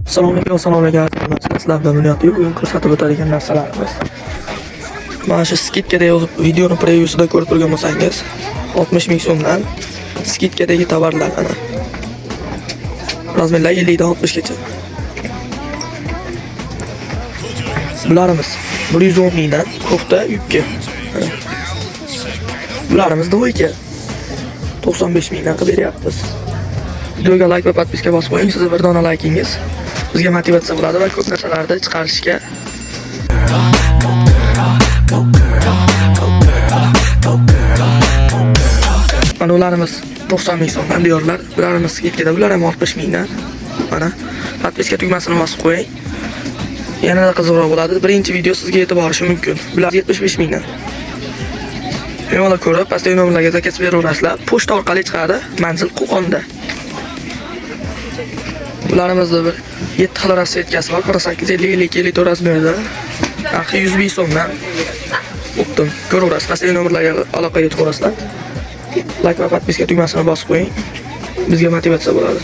Assalomu alaykum. Sizlar bilan bunyodda o'yin ko'rsatib o'tadigan narsalarimiz. Mana shu skidkada yozib videoni prevyusida ko'rib turgan bo'lsangiz, 60 ming so'mdan skidkadagi tovarlar ana. Razmerlar 50 dan 60 gacha. Bularimiz 110 mingdan ko'pda yubka. Bularimiz do'yga 95 mingdan qilib beryapmiz. Videoga like va podpiska bosib qo'ying. Sizning bir dona like'ingiz bizga motivatsiya bo'ladi va ko'p narsalarni chiqarishga. Mana ularimiz 90 ming so'mdan diyorlar. Bularimiz skidkada, bular ham 60 mingdan. Mana podpiska tugmasini bosib qo'ying. Yanada qiziqroq bo'ladi. Birinchi video sizga yetib borishi mumkin. Bular 75 mingdan. Bemalol ko'rib, pastdagi nomerlarga zakaz beraverasizlar. Pochta orqali chiqadi. Manzil Qo'qonda. Bularımızda bir 7 xil rasvetkasi bor. 48, 50, 52, 54 razmerda. Narxi 100 ming so'mdan. O'tdim. Ko'raverasiz. Pastdagi nomerlarga aloqaga chiqaverasizlar. Like va podpiska tugmasini bosib qo'ying. Bizga motivatsiya bo'ladi.